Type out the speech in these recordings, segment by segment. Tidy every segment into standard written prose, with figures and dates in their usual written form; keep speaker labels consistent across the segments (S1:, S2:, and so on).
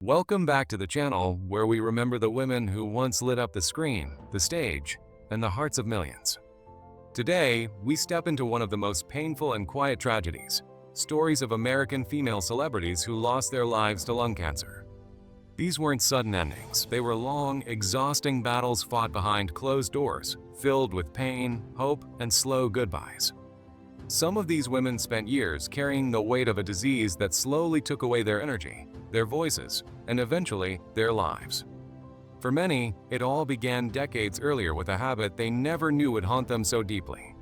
S1: Welcome back to the channel where we remember the women who once lit up the screen, the stage, and the hearts of millions. Today, we step into one of the most painful and quiet tragedies, stories of American female celebrities who lost their lives to lung cancer. These weren't sudden endings, they were long, exhausting battles fought behind closed doors, filled with pain, hope, and slow goodbyes. Some of these women spent years carrying the weight of a disease that slowly took away their energy, their voices, and eventually their lives. For many, it all began decades earlier with a habit they never knew would haunt them so deeply.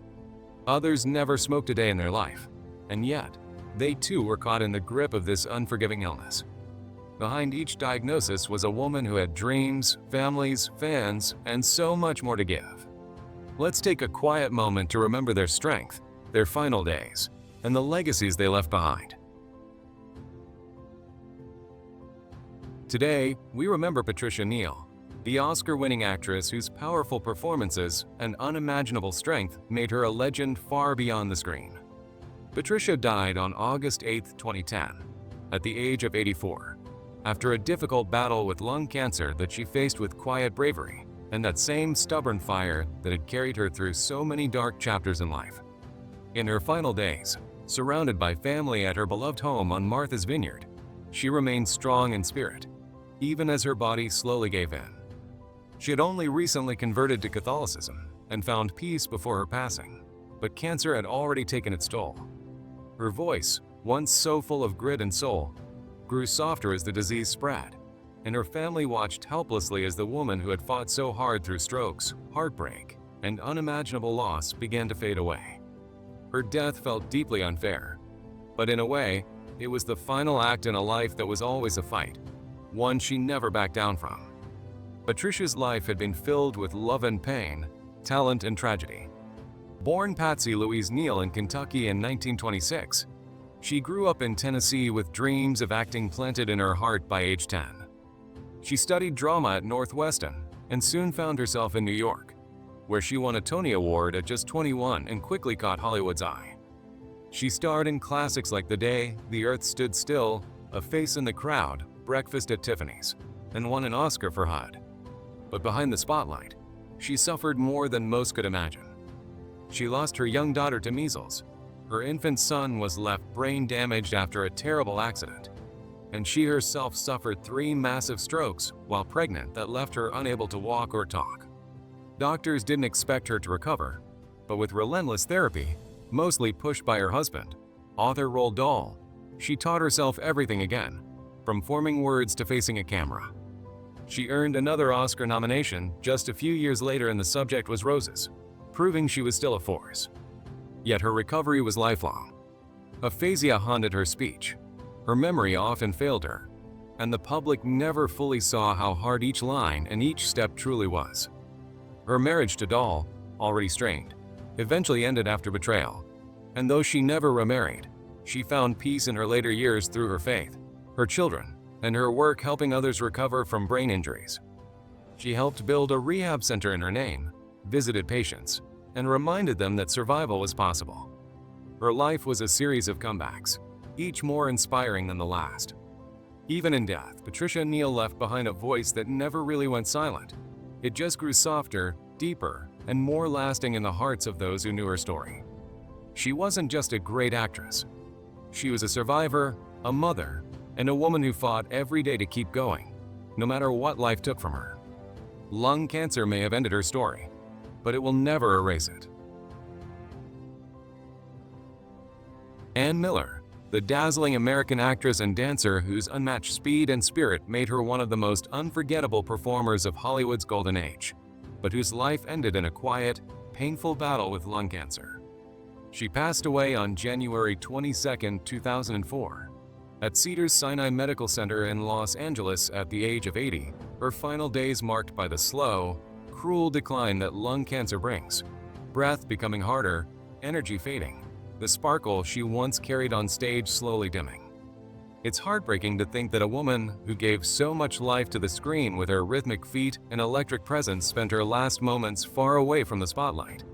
S1: Others never smoked a day in their life, and yet, they too were caught in the grip of this unforgiving illness. Behind each diagnosis was a woman who had dreams, families, fans, and so much more to give. Let's take a quiet moment to remember their strength, their final days, and the legacies they left behind. Today, we remember Patricia Neal, the Oscar-winning actress whose powerful performances and unimaginable strength made her a legend far beyond the screen. Patricia died on August 8, 2010, at the age of 84, after a difficult battle with lung cancer that she faced with quiet bravery and that same stubborn fire that had carried her through so many dark chapters in life. In her final days, surrounded by family at her beloved home on Martha's Vineyard, she remained strong in spirit, even as her body slowly gave in. She had only recently converted to Catholicism and found peace before her passing, but cancer had already taken its toll. Her voice, once so full of grit and soul, grew softer as the disease spread, and her family watched helplessly as the woman who had fought so hard through strokes, heartbreak, and unimaginable loss began to fade away. Her death felt deeply unfair, but in a way, it was the final act in a life that was always a fight, one she never backed down from. Patricia's life had been filled with love and pain, talent and tragedy. Born Patsy Louise Neal in Kentucky in 1926, she grew up in Tennessee with dreams of acting planted in her heart by age 10. She studied drama at Northwestern and soon found herself in New York, where she won a Tony Award at just 21 and quickly caught Hollywood's eye. She starred in classics like The Day the Earth Stood Still, A Face in the Crowd, Breakfast at Tiffany's, and won an Oscar for HUD. But behind the spotlight, she suffered more than most could imagine. She lost her young daughter to measles, her infant son was left brain damaged after a terrible accident, and she herself suffered 3 massive strokes while pregnant that left her unable to walk or talk. Doctors didn't expect her to recover, but with relentless therapy, mostly pushed by her husband, author Roald Dahl, she taught herself everything again, from forming words to facing a camera. She earned another Oscar nomination just a few years later, and the subject was Roses, proving she was still a force. Yet her recovery was lifelong. Aphasia haunted her speech, her memory often failed her, and the public never fully saw how hard each line and each step truly was. Her marriage to Dahl, already strained, eventually ended after betrayal, and though she never remarried, she found peace in her later years through her faith, her children, and her work helping others recover from brain injuries. She helped build a rehab center in her name, visited patients, and reminded them that survival was possible. Her life was a series of comebacks, each more inspiring than the last. Even in death, Patricia Neal left behind a voice that never really went silent. It just grew softer, deeper, and more lasting in the hearts of those who knew her story. She wasn't just a great actress. She was a survivor, a mother, and a woman who fought every day to keep going, no matter what life took from her. Lung cancer may have ended her story, but it will never erase it. Ann Miller, the dazzling American actress and dancer whose unmatched speed and spirit made her one of the most unforgettable performers of Hollywood's golden age, but whose life ended in a quiet, painful battle with lung cancer. She passed away on January 22, 2004, at Cedars-Sinai Medical Center in Los Angeles at the age of 80, her final days marked by the slow, cruel decline that lung cancer brings, breath becoming harder, energy fading, the sparkle she once carried on stage slowly dimming. It's heartbreaking to think that a woman who gave so much life to the screen with her rhythmic feet and electric presence spent her last moments far away from the spotlight,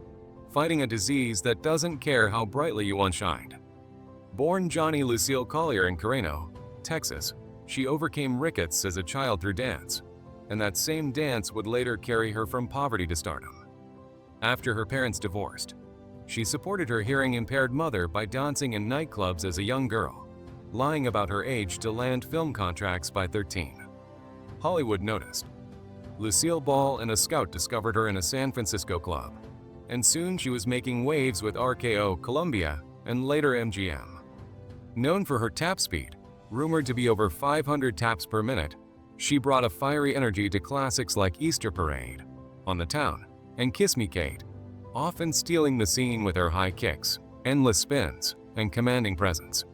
S1: fighting a disease that doesn't care how brightly you once shined. Born Johnny Lucille Collier in Carreno, Texas, She overcame rickets as a child through dance, and that same dance would later carry her from poverty to stardom. After her parents divorced, she supported her hearing-impaired mother by dancing in nightclubs as a young girl, lying about her age to land film contracts by 13. Hollywood noticed. Lucille Ball and a scout discovered her in a San Francisco club, and soon she was making waves with RKO, Columbia, and later MGM. Known for her tap speed, rumored to be over 500 taps per minute, she brought a fiery energy to classics like Easter Parade, On the Town, and Kiss Me Kate, often stealing the scene with her high kicks, endless spins, and commanding presence.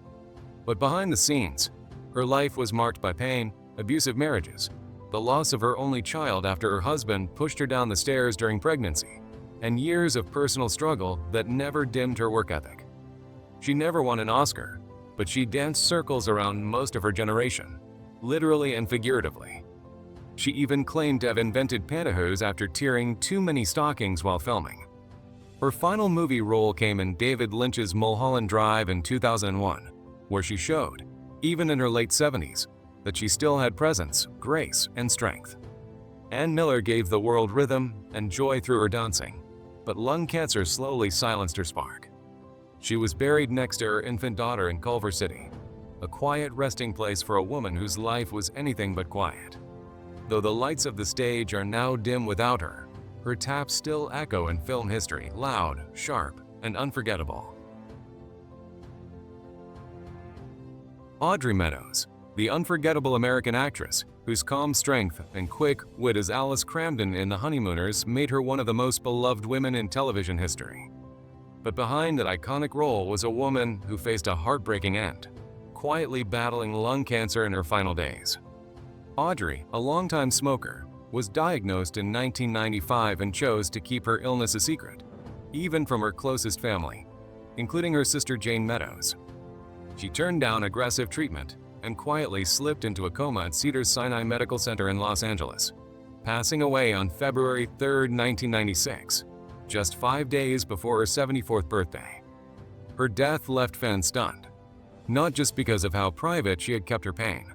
S1: But behind the scenes, her life was marked by pain, abusive marriages, the loss of her only child after her husband pushed her down the stairs during pregnancy, and years of personal struggle that never dimmed her work ethic. She never won an Oscar, but she danced circles around most of her generation, literally and figuratively. She even claimed to have invented pantyhose after tearing too many stockings while filming. Her final movie role came in David Lynch's Mulholland Drive in 2001, where she showed, even in her late 70s, that she still had presence, grace, and strength. Ann Miller gave the world rhythm and joy through her dancing, but lung cancer slowly silenced her spark. She was buried next to her infant daughter in Culver City, a quiet resting place for a woman whose life was anything but quiet. Though the lights of the stage are now dim without her, her taps still echo in film history, loud, sharp, and unforgettable. Audrey Meadows, the unforgettable American actress, whose calm strength and quick wit as Alice Cramden in The Honeymooners made her one of the most beloved women in television history. But behind that iconic role was a woman who faced a heartbreaking end, quietly battling lung cancer in her final days. Audrey, a longtime smoker, was diagnosed in 1995 and chose to keep her illness a secret, even from her closest family, including her sister Jane Meadows. She turned down aggressive treatment and quietly slipped into a coma at Cedars-Sinai Medical Center in Los Angeles, passing away on February 3, 1996, just 5 days before her 74th birthday. Her death left fans stunned, not just because of how private she had kept her pain,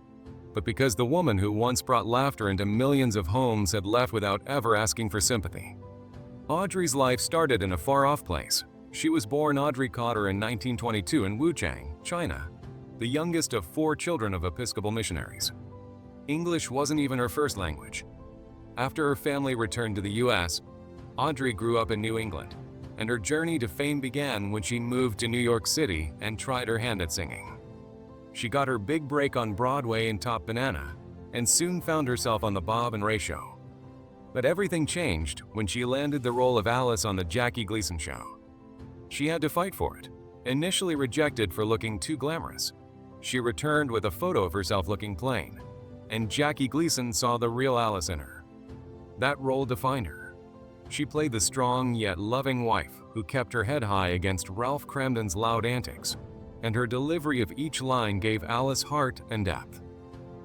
S1: but because the woman who once brought laughter into millions of homes had left without ever asking for sympathy. Audrey's life started in a far-off place. She was born Audrey Cotter in 1922 in Wuchang, China, the youngest of 4 children of Episcopal missionaries. English wasn't even her first language. After her family returned to the U.S., Audrey grew up in New England, and her journey to fame began when she moved to New York City and tried her hand at singing. She got her big break on Broadway in Top Banana, and soon found herself on the Bob and Ray Show. But everything changed when she landed the role of Alice on the Jackie Gleason Show. She had to fight for it. Initially rejected for looking too glamorous, she returned with a photo of herself looking plain, and Jackie Gleason saw the real Alice in her. That role defined her. She played the strong yet loving wife who kept her head high against Ralph Cramden's loud antics, and her delivery of each line gave Alice heart and depth.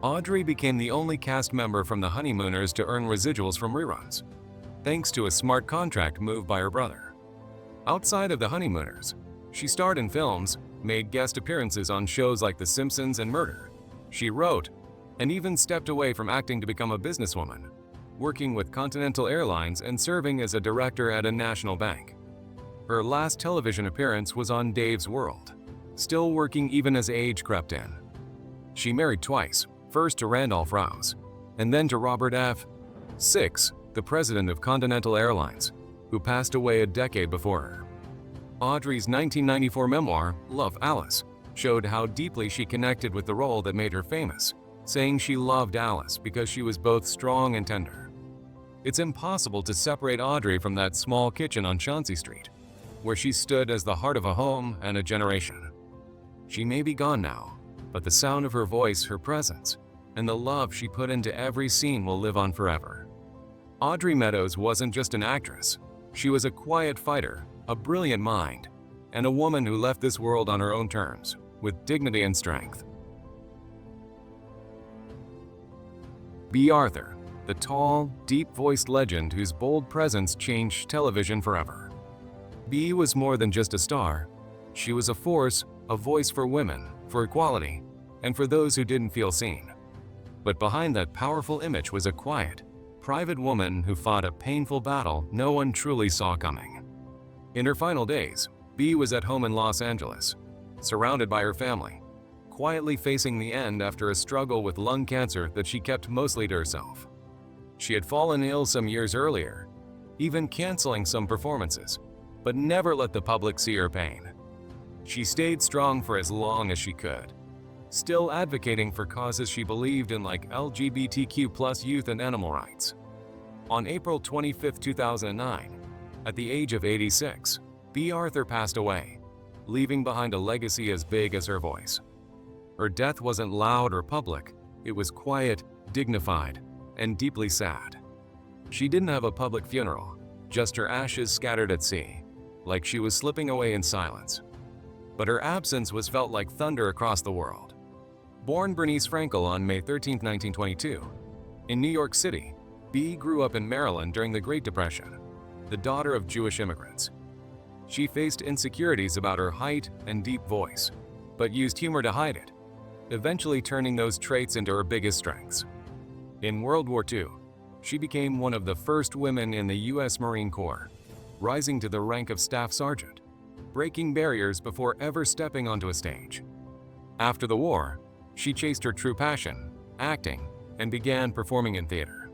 S1: Audrey became the only cast member from The Honeymooners to earn residuals from reruns, thanks to a smart contract move by her brother. Outside of The Honeymooners, she starred in films, made guest appearances on shows like The Simpsons and Murder. She wrote, and even stepped away from acting to become a businesswoman, working with Continental Airlines and serving as a director at a national bank. Her last television appearance was on Dave's World, still working even as age crept in. She married twice, first to Randolph Rouse, and then to Robert F. Six, the president of Continental Airlines, who passed away a decade before her. Audrey's 1994 memoir, Love, Alice, showed how deeply she connected with the role that made her famous, saying she loved Alice because she was both strong and tender. It's impossible to separate Audrey from that small kitchen on Chauncey Street, where she stood as the heart of a home and a generation. She may be gone now, but the sound of her voice, her presence, and the love she put into every scene will live on forever. Audrey Meadows wasn't just an actress. She was a quiet fighter, a brilliant mind, and a woman who left this world on her own terms, with dignity and strength. B. Arthur, the tall, deep-voiced legend whose bold presence changed television forever. B was more than just a star. She was a force, a voice for women, for equality, and for those who didn't feel seen. But behind that powerful image was a quiet, private woman who fought a painful battle no one truly saw coming. In her final days, Bea was at home in Los Angeles, surrounded by her family, quietly facing the end after a struggle with lung cancer that she kept mostly to herself. She had fallen ill some years earlier, even canceling some performances, but never let the public see her pain. She stayed strong for as long as she could, still advocating for causes she believed in like LGBTQ+ youth and animal rights. On April 25, 2009, at the age of 86, Bea Arthur passed away, leaving behind a legacy as big as her voice. Her death wasn't loud or public, it was quiet, dignified, and deeply sad. She didn't have a public funeral, just her ashes scattered at sea, like she was slipping away in silence. But her absence was felt like thunder across the world. Born Bernice Frankel on May 13, 1922, in New York City, Bea grew up in Maryland during the Great Depression, the daughter of Jewish immigrants. She faced insecurities about her height and deep voice, but used humor to hide it, eventually turning those traits into her biggest strengths. In World War II, she became one of the first women in the U.S. Marine Corps, rising to the rank of Staff Sergeant, breaking barriers before ever stepping onto a stage. After the war, she chased her true passion, acting, and began performing in theater.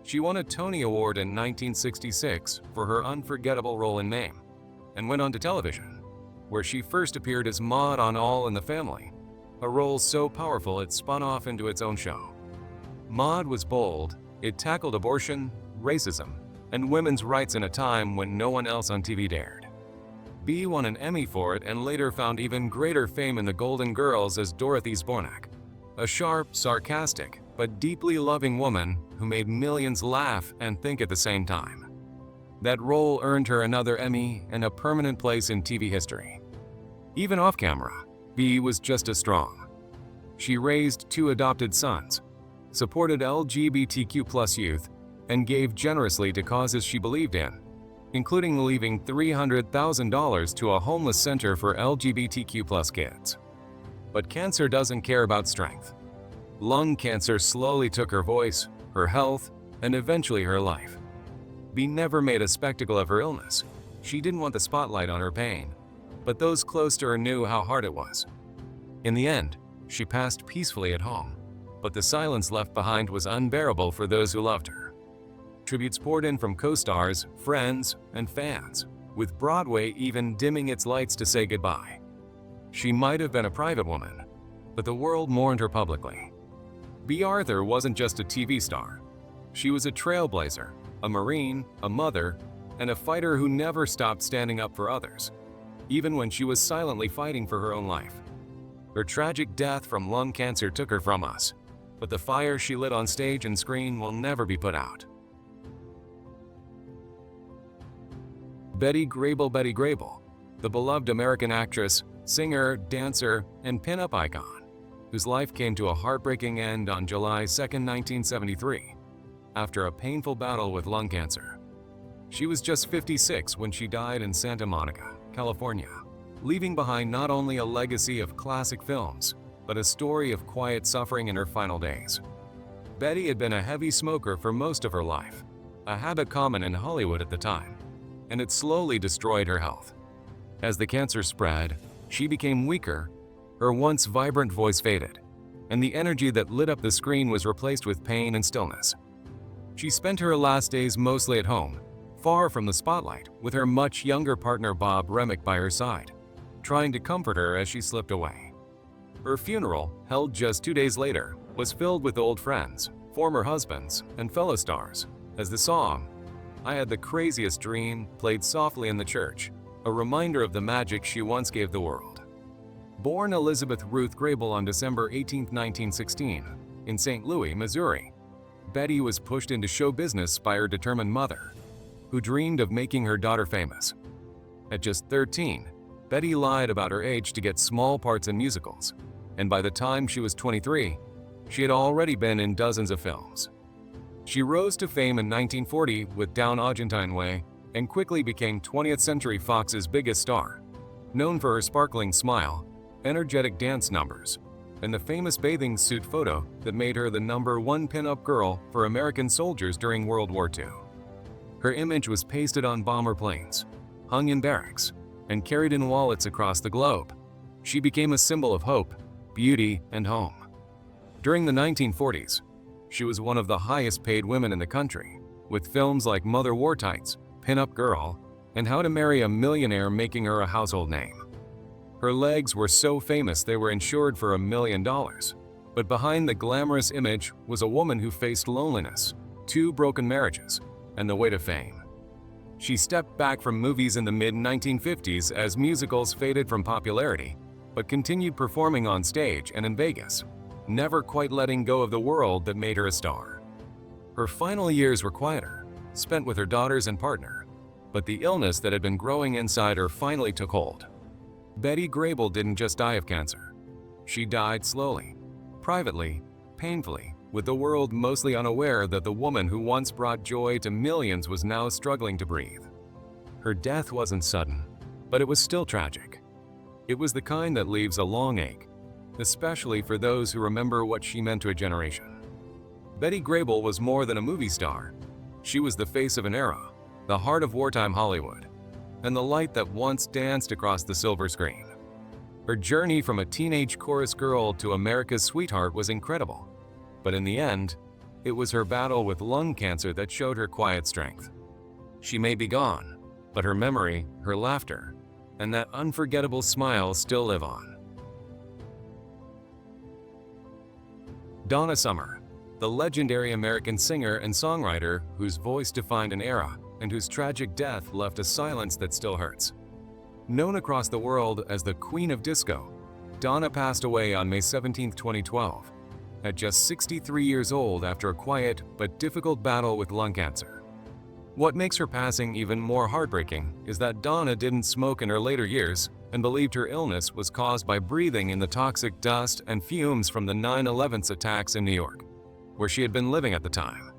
S1: She won a Tony Award in 1966 for her unforgettable role in Mame, and went on to television, where she first appeared as Maude on All in the Family, a role so powerful it spun off into its own show. Maude was bold, it tackled abortion, racism, and women's rights in a time when no one else on TV dared. Bea won an Emmy for it and later found even greater fame in The Golden Girls as Dorothy Zbornak, a sharp, sarcastic, but deeply loving woman who made millions laugh and think at the same time. That role earned her another Emmy and a permanent place in TV history. Even off camera, Bea was just as strong. She raised 2 adopted sons, supported LGBTQ+ youth, and gave generously to causes she believed in, including leaving $300,000 to a homeless center for LGBTQ+ kids. But cancer doesn't care about strength. Lung cancer slowly took her voice, her health, and eventually her life. Bea never made a spectacle of her illness. She didn't want the spotlight on her pain, but those close to her knew how hard it was. In the end, she passed peacefully at home, but the silence left behind was unbearable for those who loved her. Tributes poured in from co-stars, friends, and fans, with Broadway even dimming its lights to say goodbye. She might have been a private woman, but the world mourned her publicly. Bea Arthur wasn't just a TV star. She was a trailblazer, a Marine, a mother, and a fighter who never stopped standing up for others, even when she was silently fighting for her own life. Her tragic death from lung cancer took her from us, but the fire she lit on stage and screen will never be put out. Betty Grable, the beloved American actress, singer, dancer, and pin-up icon, whose life came to a heartbreaking end on July 2, 1973, after a painful battle with lung cancer. She was just 56 when she died in Santa Monica, California, leaving behind not only a legacy of classic films, but a story of quiet suffering in her final days. Betty had been a heavy smoker for most of her life, a habit common in Hollywood at the time, and it slowly destroyed her health. As the cancer spread, she became weaker, her once vibrant voice faded, and the energy that lit up the screen was replaced with pain and stillness. She spent her last days mostly at home, far from the spotlight, with her much younger partner Bob Remick by her side, trying to comfort her as she slipped away. Her funeral, held just 2 days later, was filled with old friends, former husbands, and fellow stars, as the song, "I Had the Craziest Dream," played softly in the church, a reminder of the magic she once gave the world. Born Elizabeth Ruth Grable on December 18, 1916, in St. Louis, Missouri, Betty was pushed into show business by her determined mother, who dreamed of making her daughter famous. At just 13, Betty lied about her age to get small parts in musicals, and by the time she was 23, she had already been in dozens of films. She rose to fame in 1940 with Down Argentine Way and quickly became 20th Century Fox's biggest star, known for her sparkling smile, energetic dance numbers, and the famous bathing suit photo that made her the #1 pin-up girl for American soldiers during World War II. Her image was pasted on bomber planes, hung in barracks, and carried in wallets across the globe. She became a symbol of hope, beauty, and home. During the 1940s, she was one of the highest-paid women in the country, with films like Mother Wore Tights, Pin-Up Girl, and How to Marry a Millionaire making her a household name. Her legs were so famous they were insured for $1 million. But behind the glamorous image was a woman who faced loneliness, 2 broken marriages, and the weight of fame. She stepped back from movies in the mid-1950s as musicals faded from popularity, but continued performing on stage and in Vegas, never quite letting go of the world that made her a star. Her final years were quieter, spent with her daughters and partner, but the illness that had been growing inside her finally took hold. Betty Grable didn't just die of cancer. She died slowly, privately, painfully, with the world mostly unaware that the woman who once brought joy to millions was now struggling to breathe. Her death wasn't sudden, but it was still tragic. It was the kind that leaves a long ache, especially for those who remember what she meant to a generation. Betty Grable was more than a movie star. She was the face of an era, the heart of wartime Hollywood, and the light that once danced across the silver screen. Her journey from a teenage chorus girl to America's sweetheart was incredible, but in the end, it was her battle with lung cancer that showed her quiet strength. She may be gone, but her memory, her laughter, and that unforgettable smile still live on. Donna Summer, the legendary American singer and songwriter whose voice defined an era and whose tragic death left a silence that still hurts. Known across the world as the Queen of Disco, Donna passed away on May 17, 2012, at just 63 years old after a quiet but difficult battle with lung cancer. What makes her passing even more heartbreaking is that Donna didn't smoke in her later years and believed her illness was caused by breathing in the toxic dust and fumes from the 9/11 attacks in New York, where she had been living at the time.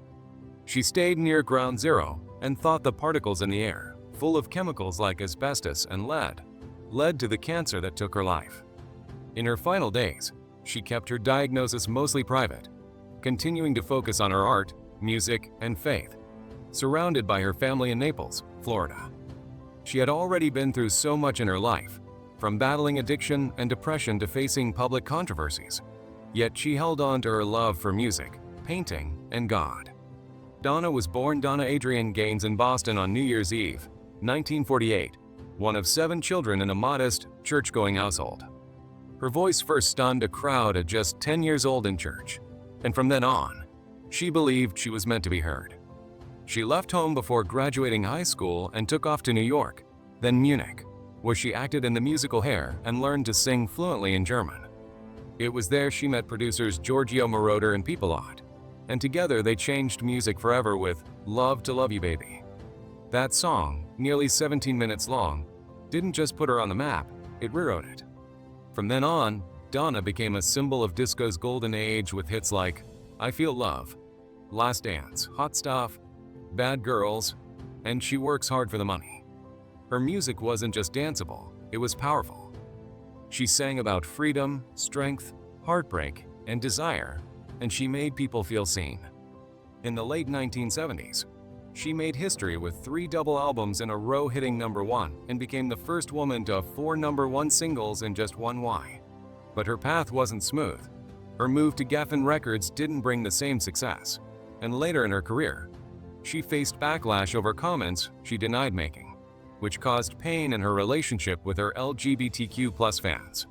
S1: She stayed near Ground Zero and thought the particles in the air, full of chemicals like asbestos and lead, led to the cancer that took her life. In her final days, she kept her diagnosis mostly private, continuing to focus on her art, music, and faith, surrounded by her family in Naples, Florida. She had already been through so much in her life, from battling addiction and depression to facing public controversies, yet she held on to her love for music, painting, and God. Donna was born Donna Adrienne Gaines in Boston on New Year's Eve, 1948, one of 7 children in a modest, church-going household. Her voice first stunned a crowd at just 10 years old in church, and from then on, she believed she was meant to be heard. She left home before graduating high school and took off to New York, then Munich, where she acted in the musical Hair and learned to sing fluently in German. It was there she met producers Giorgio Moroder and People-Odd, and together they changed music forever with Love to Love You Baby. That song, nearly 17 minutes long, didn't just put her on the map, it rewrote it. From then on, Donna became a symbol of disco's golden age with hits like I Feel Love, Last Dance, Hot Stuff, Bad Girls, and She Works Hard for the Money. Her music wasn't just danceable, it was powerful. She sang about freedom, strength, heartbreak, and desire, and she made people feel seen. In the late 1970s, she made history with 3 double albums in a row hitting #1 and became the first woman to have 4 #1 singles in just 1 Y. But her path wasn't smooth. Her move to Geffen Records didn't bring the same success, and later in her career, she faced backlash over comments she denied making, which caused pain in her relationship with her LGBTQ+ fans.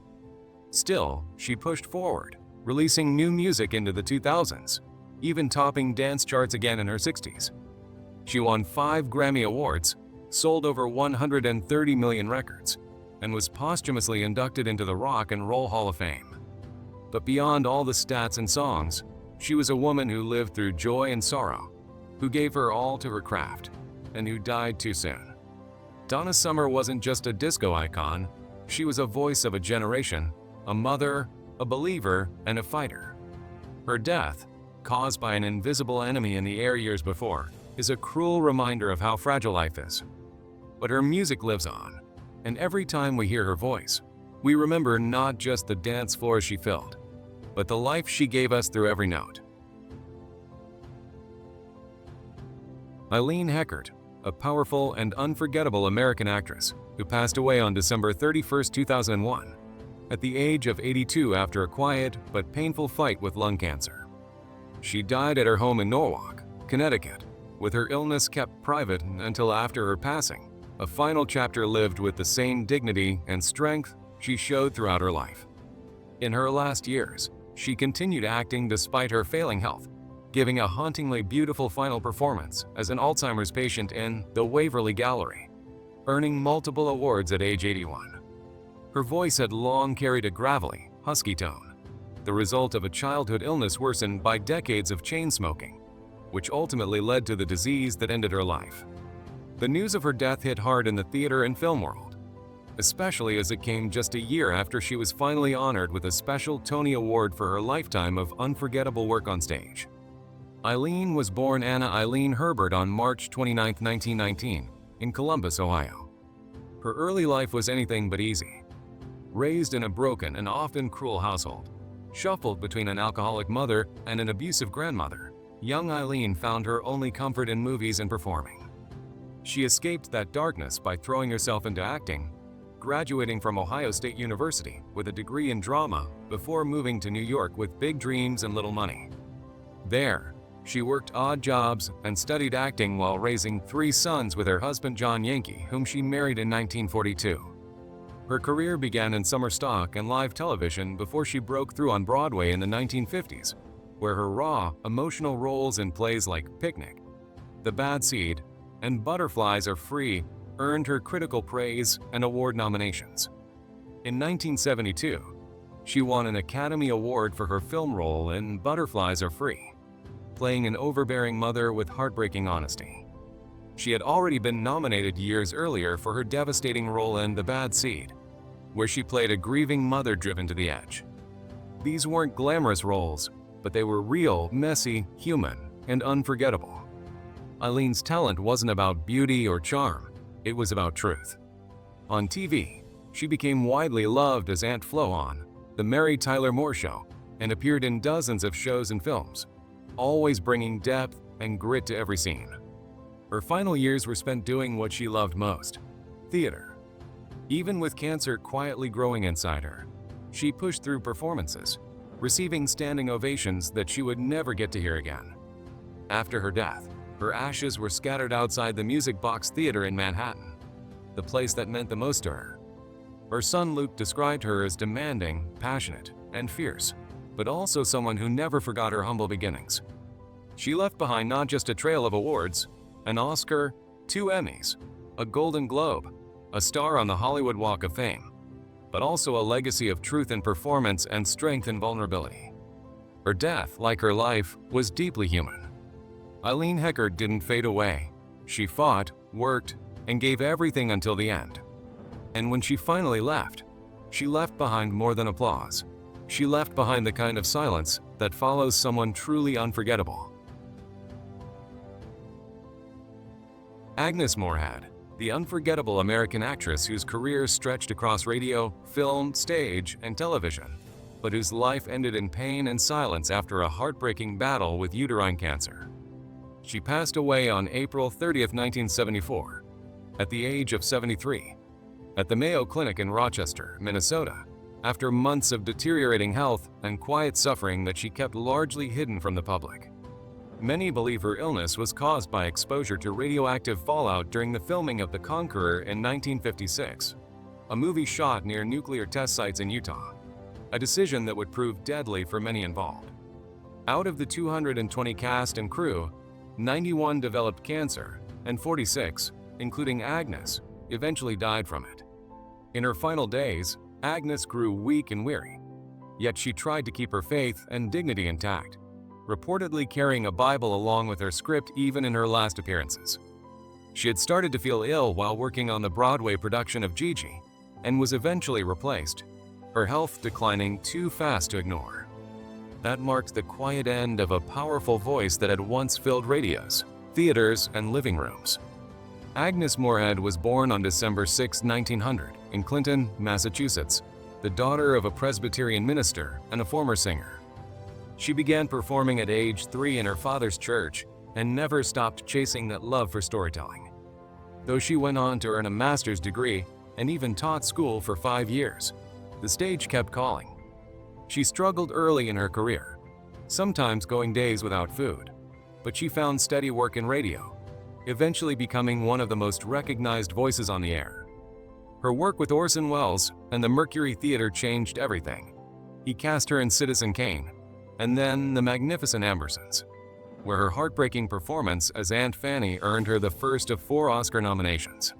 S1: Still, she pushed forward, releasing new music into the 2000s, even topping dance charts again in her 60s. She won 5 Grammy Awards, sold over 130 million records, and was posthumously inducted into the Rock and Roll Hall of Fame. But beyond all the stats and songs, she was a woman who lived through joy and sorrow, who gave her all to her craft, and who died too soon. Donna Summer wasn't just a disco icon, she was a voice of a generation, a mother, a believer, and a fighter. Her death, caused by an invisible enemy in the air years before, is a cruel reminder of how fragile life is. But her music lives on, and every time we hear her voice, we remember not just the dance floors she filled, but the life she gave us through every note. Eileen Heckert, a powerful and unforgettable American actress who passed away on December 31, 2001, at the age of 82 after a quiet but painful fight with lung cancer. She died at her home in Norwalk, Connecticut, with her illness kept private until after her passing. A final chapter lived with the same dignity and strength she showed throughout her life. In her last years, she continued acting despite her failing health, giving a hauntingly beautiful final performance as an Alzheimer's patient in The Waverly Gallery, earning multiple awards at age 81. Her voice had long carried a gravelly, husky tone, the result of a childhood illness worsened by decades of chain smoking, which ultimately led to the disease that ended her life. The news of her death hit hard in the theater and film world, especially as it came just a year after she was finally honored with a special Tony Award for her lifetime of unforgettable work on stage. Eileen was born Anna Eileen Herbert on March 29, 1919, in Columbus, Ohio. Her early life was anything but easy. Raised in a broken and often cruel household, shuffled between an alcoholic mother and an abusive grandmother, young Eileen found her only comfort in movies and performing. She escaped that darkness by throwing herself into acting, graduating from Ohio State University with a degree in drama before moving to New York with big dreams and little money. There, she worked odd jobs and studied acting while raising 3 sons with her husband John Yankee, whom she married in 1942. Her career began in summer stock and live television before she broke through on Broadway in the 1950s, where her raw, emotional roles in plays like Picnic, The Bad Seed, and Butterflies Are Free earned her critical praise and award nominations. In 1972, she won an Academy Award for her film role in Butterflies Are Free, playing an overbearing mother with heartbreaking honesty. She had already been nominated years earlier for her devastating role in The Bad Seed, where she played a grieving mother driven to the edge. These weren't glamorous roles, but they were real, messy, human, and unforgettable. Eileen's talent wasn't about beauty or charm, it was about truth. On TV, she became widely loved as Aunt Flo on The Mary Tyler Moore Show and appeared in dozens of shows and films, always bringing depth and grit to every scene. Her final years were spent doing what she loved most: theater. Even with cancer quietly growing inside her, she pushed through performances, receiving standing ovations that she would never get to hear again. After her death, her ashes were scattered outside the Music Box Theater in Manhattan, the place that meant the most to her. Her son Luke described her as demanding, passionate, and fierce, but also someone who never forgot her humble beginnings. She left behind not just a trail of awards, an Oscar, 2 Emmys, a Golden Globe, a star on the Hollywood Walk of Fame, but also a legacy of truth in performance and strength in vulnerability. Her death, like her life, was deeply human. Eileen Heckert didn't fade away. She fought, worked, and gave everything until the end. And when she finally left, she left behind more than applause. She left behind the kind of silence that follows someone truly unforgettable. Agnes Moorehead, the unforgettable American actress whose career stretched across radio, film, stage, and television, but whose life ended in pain and silence after a heartbreaking battle with uterine cancer. She passed away on April 30, 1974, at the age of 73, at the Mayo Clinic in Rochester, Minnesota, after months of deteriorating health and quiet suffering that she kept largely hidden from the public. Many believe her illness was caused by exposure to radioactive fallout during the filming of The Conqueror in 1956, a movie shot near nuclear test sites in Utah, a decision that would prove deadly for many involved. Out of the 220 cast and crew, 91 developed cancer, and 46, including Agnes, eventually died from it. In her final days, Agnes grew weak and weary, yet she tried to keep her faith and dignity intact, reportedly carrying a Bible along with her script even in her last appearances. She had started to feel ill while working on the Broadway production of Gigi, and was eventually replaced, her health declining too fast to ignore. That marked the quiet end of a powerful voice that had once filled radios, theaters, and living rooms. Agnes Moorehead was born on December 6, 1900, in Clinton, Massachusetts, the daughter of a Presbyterian minister and a former singer. She began performing at age 3 in her father's church and never stopped chasing that love for storytelling. Though she went on to earn a master's degree and even taught school for 5 years, the stage kept calling. She struggled early in her career, sometimes going days without food, but she found steady work in radio, eventually becoming one of the most recognized voices on the air. Her work with Orson Welles and the Mercury Theater changed everything. He cast her in Citizen Kane, and then The Magnificent Ambersons, where her heartbreaking performance as Aunt Fanny earned her the first of 4 Oscar nominations.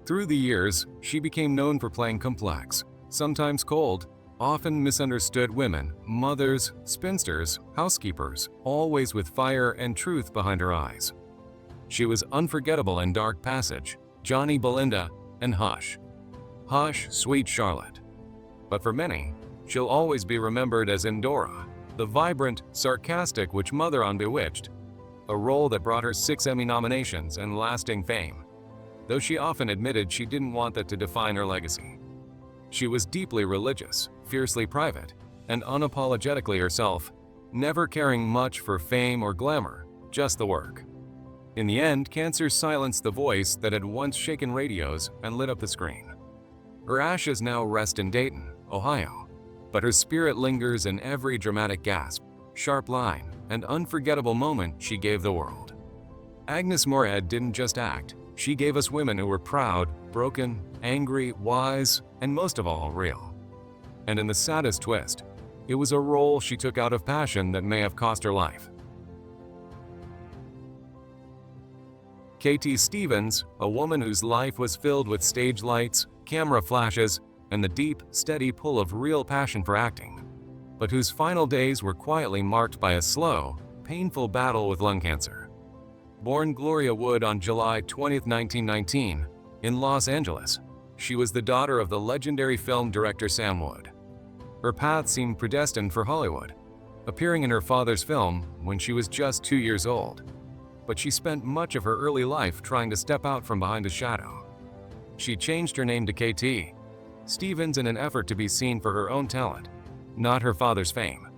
S1: Through the years, she became known for playing complex, sometimes cold, often misunderstood women, mothers, spinsters, housekeepers, always with fire and truth behind her eyes. She was unforgettable in Dark Passage, Johnny Belinda, and Hush. Hush, Sweet Charlotte. But for many, she'll always be remembered as Endora, the vibrant, sarcastic witch mother on Bewitched, a role that brought her 6 Emmy nominations and lasting fame, though she often admitted she didn't want that to define her legacy. She was deeply religious, fiercely private, and unapologetically herself, never caring much for fame or glamour, just the work. In the end, cancer silenced the voice that had once shaken radios and lit up the screen. Her ashes now rest in Dayton, Ohio, but her spirit lingers in every dramatic gasp, sharp line, and unforgettable moment she gave the world. Agnes Moorehead didn't just act, she gave us women who were proud, broken, angry, wise, and most of all, real. And in the saddest twist, it was a role she took out of passion that may have cost her life. K.T. Stevens, a woman whose life was filled with stage lights, camera flashes, and the deep, steady pull of real passion for acting, but whose final days were quietly marked by a slow, painful battle with lung cancer. Born Gloria Wood on July 20, 1919, in Los Angeles, she was the daughter of the legendary film director Sam Wood. Her path seemed predestined for Hollywood, appearing in her father's film when she was just 2 years old, but she spent much of her early life trying to step out from behind a shadow. She changed her name to KT Stevens in an effort to be seen for her own talent, not her father's fame.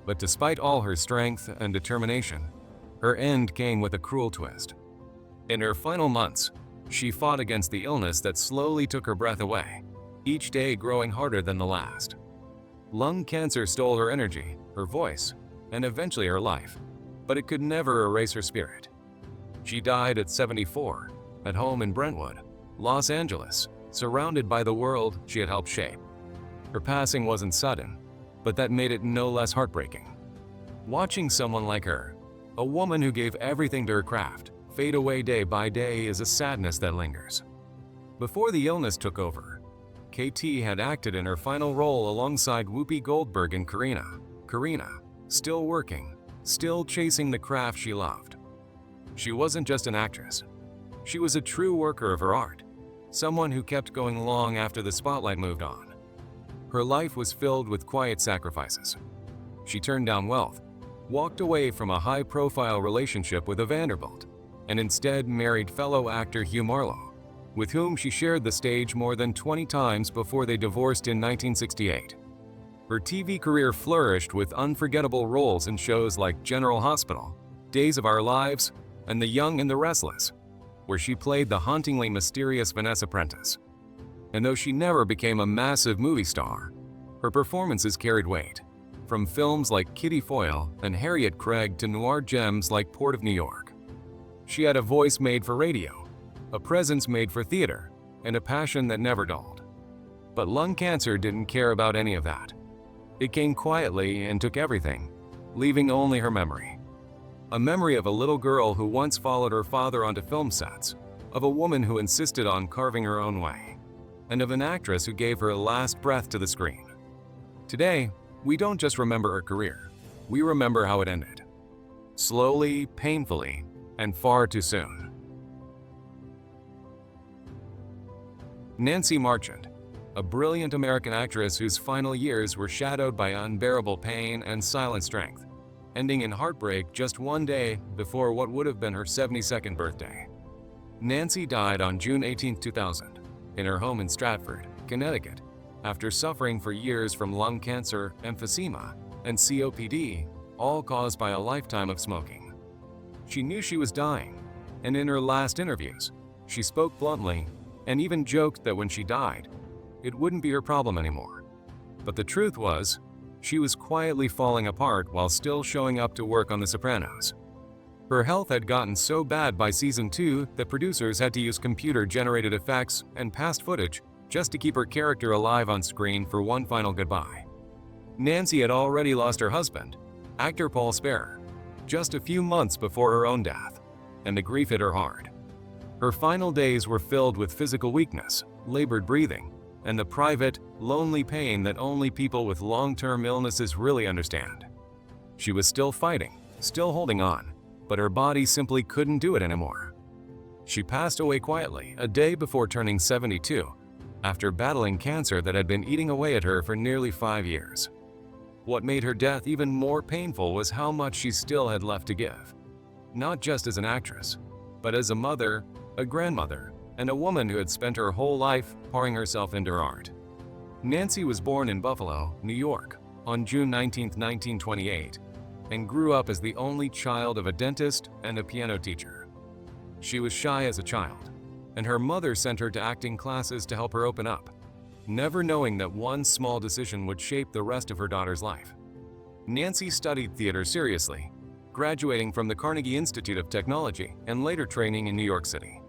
S1: But despite all her strength and determination, her end came with a cruel twist. In her final months, she fought against the illness that slowly took her breath away, each day growing harder than the last. Lung cancer stole her energy, her voice, and eventually her life, but it could never erase her spirit. She died at 74, at home in Brentwood, Los Angeles, surrounded by the world she had helped shape. Her passing wasn't sudden, but that made it no less heartbreaking. Watching someone like her, a woman who gave everything to her craft, fade away day by day is a sadness that lingers. Before the illness took over, KT had acted in her final role alongside Whoopi Goldberg in Karina, still working, still chasing the craft she loved. She wasn't just an actress. She was a true worker of her art, someone who kept going long after the spotlight moved on. Her life was filled with quiet sacrifices. She turned down wealth, walked away from a high-profile relationship with a Vanderbilt, and instead married fellow actor Hugh Marlowe, with whom she shared the stage more than 20 times before they divorced in 1968. Her TV career flourished with unforgettable roles in shows like General Hospital, Days of Our Lives, and The Young and the Restless, where she played the hauntingly mysterious Vanessa Prentiss. And though she never became a massive movie star, her performances carried weight, from films like Kitty Foyle and Harriet Craig to noir gems like Port of New York. She had a voice made for radio, a presence made for theater, and a passion that never dulled. But lung cancer didn't care about any of that. It came quietly and took everything, leaving only her memory. A memory of a little girl who once followed her father onto film sets, of a woman who insisted on carving her own way, and of an actress who gave her last breath to the screen. Today, we don't just remember her career, we remember how it ended. Slowly, painfully, and far too soon. Nancy Marchand, a brilliant American actress whose final years were shadowed by unbearable pain and silent strength, ending in heartbreak just one day before what would have been her 72nd birthday. Nancy died on June 18, 2000, in her home in Stratford, Connecticut, after suffering for years from lung cancer, emphysema, and COPD, all caused by a lifetime of smoking. She knew she was dying, and in her last interviews, she spoke bluntly and even joked that when she died, it wouldn't be her problem anymore. But the truth was, she was quietly falling apart while still showing up to work on The Sopranos. Her health had gotten so bad by season 2 that producers had to use computer-generated effects and past footage just to keep her character alive on screen for one final goodbye. Nancy had already lost her husband, actor Paul Sperrer, just a few months before her own death, and the grief hit her hard. Her final days were filled with physical weakness, labored breathing, and the private, lonely pain that only people with long-term illnesses really understand. She was still fighting, still holding on, but her body simply couldn't do it anymore. She passed away quietly a day before turning 72, after battling cancer that had been eating away at her for nearly 5 years. What made her death even more painful was how much she still had left to give. Not just as an actress, but as a mother, a grandmother, and a woman who had spent her whole life pouring herself into her art. Nancy was born in Buffalo, New York, on June 19, 1928, and grew up as the only child of a dentist and a piano teacher. She was shy as a child, and her mother sent her to acting classes to help her open up, never knowing that one small decision would shape the rest of her daughter's life. Nancy studied theater seriously, graduating from the Carnegie Institute of Technology and later training in New York City.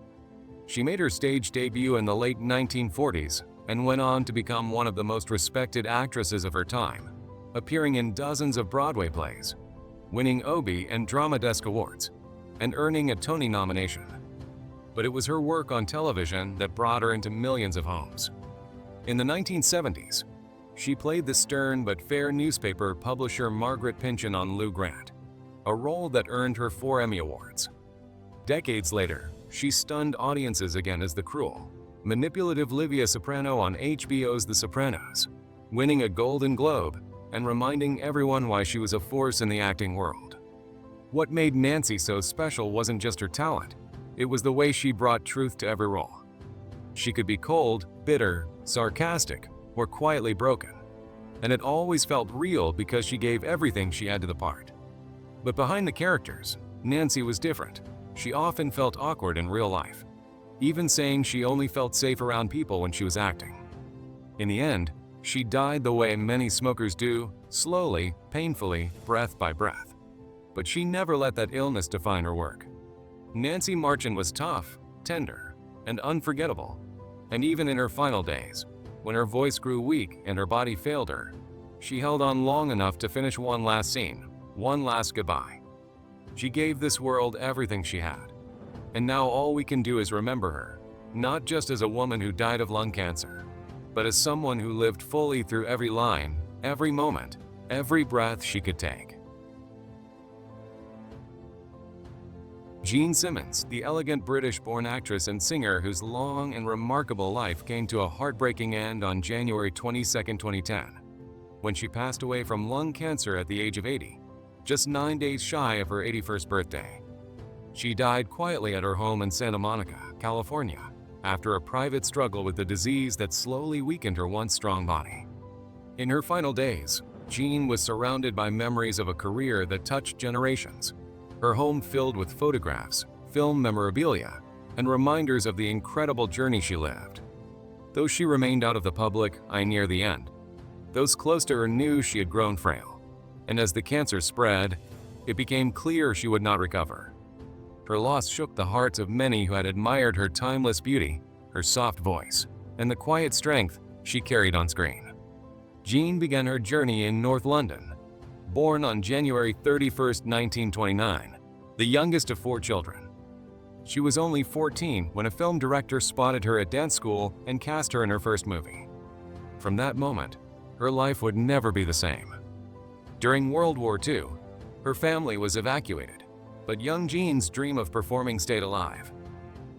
S1: She made her stage debut in the late 1940s and went on to become one of the most respected actresses of her time, appearing in dozens of Broadway plays, winning Obie and Drama Desk Awards, and earning a Tony nomination. But it was her work on television that brought her into millions of homes. In the 1970s, she played the stern but fair newspaper publisher Margaret Pynchon on Lou Grant, a role that earned her 4 Emmy Awards. Decades later, she stunned audiences again as the cruel, manipulative Livia Soprano on HBO's The Sopranos, winning a Golden Globe and reminding everyone why she was a force in the acting world. What made Nancy so special wasn't just her talent, it was the way she brought truth to every role. She could be cold, bitter, sarcastic, or quietly broken, and it always felt real because she gave everything she had to the part. But behind the characters, Nancy was different. She often felt awkward in real life, even saying she only felt safe around people when she was acting. In the end, she died the way many smokers do, slowly, painfully, breath by breath. But she never let that illness define her work. Nancy Marchand was tough, tender, and unforgettable, and even in her final days, when her voice grew weak and her body failed her, she held on long enough to finish one last scene, one last goodbye. She gave this world everything she had, and now all we can do is remember her, not just as a woman who died of lung cancer, but as someone who lived fully through every line, every moment, every breath she could take. Jean Simmons, the elegant British-born actress and singer whose long and remarkable life came to a heartbreaking end on January 22, 2010, when she passed away from lung cancer at the age of 80, just 9 days shy of her 81st birthday. She died quietly at her home in Santa Monica, California, after a private struggle with the disease that slowly weakened her once strong body. In her final days, Jean was surrounded by memories of a career that touched generations, her home filled with photographs, film memorabilia, and reminders of the incredible journey she lived. Though she remained out of the public eye near the end, those close to her knew she had grown frail, and as the cancer spread, it became clear she would not recover. Her loss shook the hearts of many who had admired her timeless beauty, her soft voice, and the quiet strength she carried on screen. Jean began her journey in North London. Born on January 31, 1929, the youngest of 4 children. She was only 14 when a film director spotted her at dance school and cast her in her first movie. From that moment, her life would never be the same. During World War II, her family was evacuated, but young Jean's dream of performing stayed alive.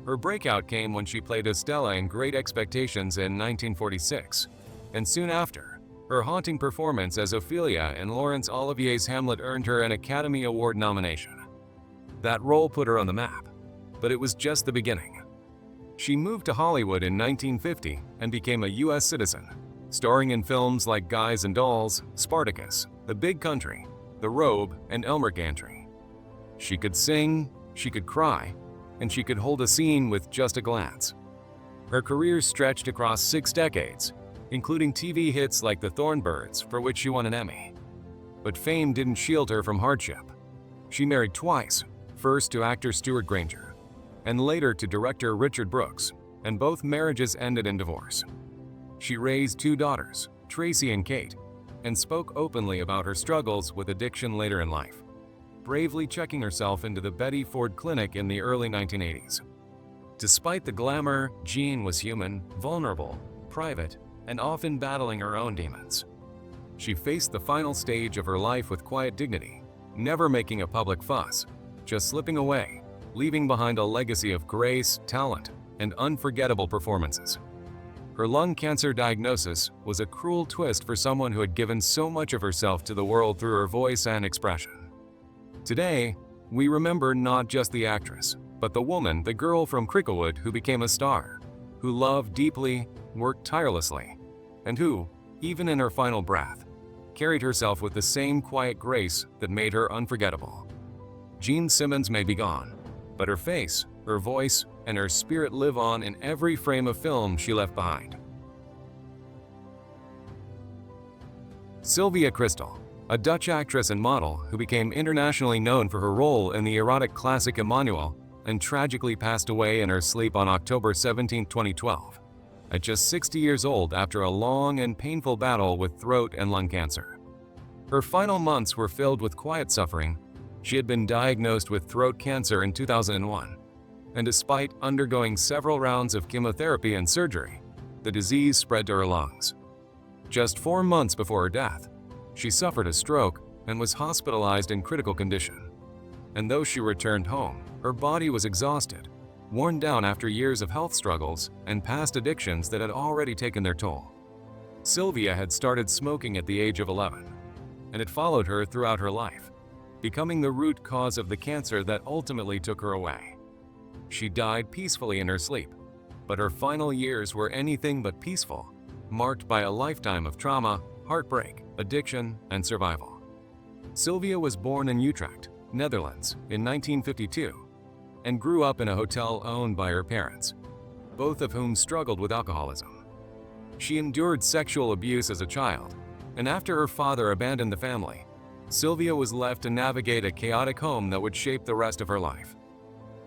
S1: Her breakout came when she played Estella in Great Expectations in 1946, and soon after, her haunting performance as Ophelia in Laurence Olivier's Hamlet earned her an Academy Award nomination. That role put her on the map, but it was just the beginning. She moved to Hollywood in 1950 and became a U.S. citizen, starring in films like Guys and Dolls, Spartacus, The Big Country, The Robe, and Elmer Gantry. She could sing, she could cry, and she could hold a scene with just a glance. Her career stretched across 6 decades, including TV hits like The Thornbirds, for which she won an Emmy. But fame didn't shield her from hardship. She married twice, first to actor Stuart Granger, and later to director Richard Brooks, and both marriages ended in divorce. She raised 2 daughters, Tracy and Kate, and spoke openly about her struggles with addiction later in life, bravely checking herself into the Betty Ford Clinic in the early 1980s. Despite the glamour, Jean was human, vulnerable, private, and often battling her own demons. She faced the final stage of her life with quiet dignity, never making a public fuss, just slipping away, leaving behind a legacy of grace, talent, and unforgettable performances. Her lung cancer diagnosis was a cruel twist for someone who had given so much of herself to the world through her voice and expression. Today, we remember not just the actress, but the woman, the girl from Cricklewood who became a star, who loved deeply, worked tirelessly, and who, even in her final breath, carried herself with the same quiet grace that made her unforgettable. Jean Simmons may be gone, but her face, her voice, and her spirit live on in every frame of film she left behind. Sylvia Kristel, a Dutch actress and model who became internationally known for her role in the erotic classic Emmanuel and tragically passed away in her sleep on October 17, 2012, at just 60 years old after a long and painful battle with throat and lung cancer. Her final months were filled with quiet suffering. She had been diagnosed with throat cancer in 2001, and despite undergoing several rounds of chemotherapy and surgery, the disease spread to her lungs. Just 4 months before her death, she suffered a stroke and was hospitalized in critical condition. And though she returned home, her body was exhausted, worn down after years of health struggles and past addictions that had already taken their toll. Sylvia had started smoking at the age of 11, and it followed her throughout her life, becoming the root cause of the cancer that ultimately took her away. She died peacefully in her sleep, but her final years were anything but peaceful, marked by a lifetime of trauma, heartbreak, addiction, and survival. Sylvia was born in Utrecht, Netherlands, in 1952, and grew up in a hotel owned by her parents, both of whom struggled with alcoholism. She endured sexual abuse as a child, and after her father abandoned the family, Sylvia was left to navigate a chaotic home that would shape the rest of her life.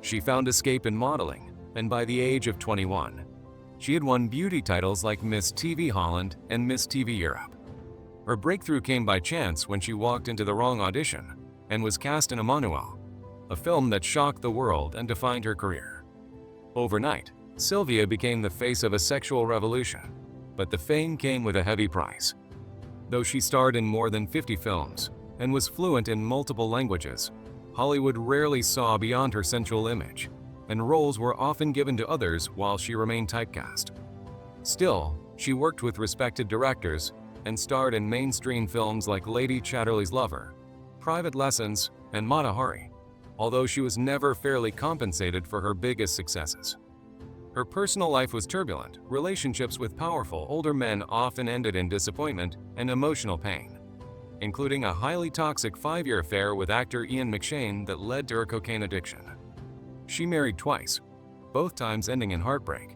S1: She found escape in modeling, and by the age of 21, she had won beauty titles like Miss TV Holland and Miss TV Europe. Her breakthrough came by chance when she walked into the wrong audition and was cast in Emmanuel, a film that shocked the world and defined her career. Overnight, Sylvia became the face of a sexual revolution, but the fame came with a heavy price. Though she starred in more than 50 films and was fluent in multiple languages, Hollywood rarely saw beyond her sensual image, and roles were often given to others while she remained typecast. Still, she worked with respected directors and starred in mainstream films like Lady Chatterley's Lover, Private Lessons, and Mata Hari, although she was never fairly compensated for her biggest successes. Her personal life was turbulent. Relationships with powerful older men often ended in disappointment and emotional pain, including a highly toxic 5-year affair with actor Ian McShane that led to her cocaine addiction. She married twice, both times ending in heartbreak,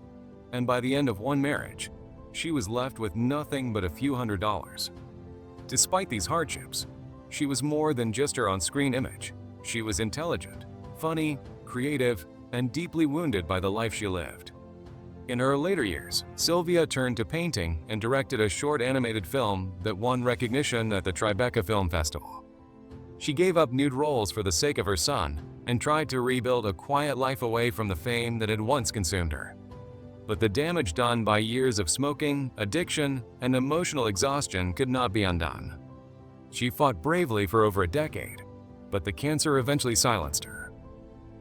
S1: and by the end of one marriage, she was left with nothing but a few $100s. Despite these hardships, she was more than just her on-screen image. She was intelligent, funny, creative, and deeply wounded by the life she lived. In her later years, Sylvia turned to painting and directed a short animated film that won recognition at the Tribeca Film Festival. She gave up nude roles for the sake of her son and tried to rebuild a quiet life away from the fame that had once consumed her. But the damage done by years of smoking, addiction, and emotional exhaustion could not be undone. She fought bravely for over a decade, but the cancer eventually silenced her.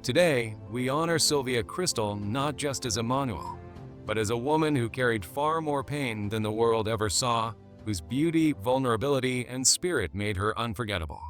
S1: Today, we honor Sylvia Kristel not just as Emmanuel, but as a woman who carried far more pain than the world ever saw, whose beauty, vulnerability, and spirit made her unforgettable.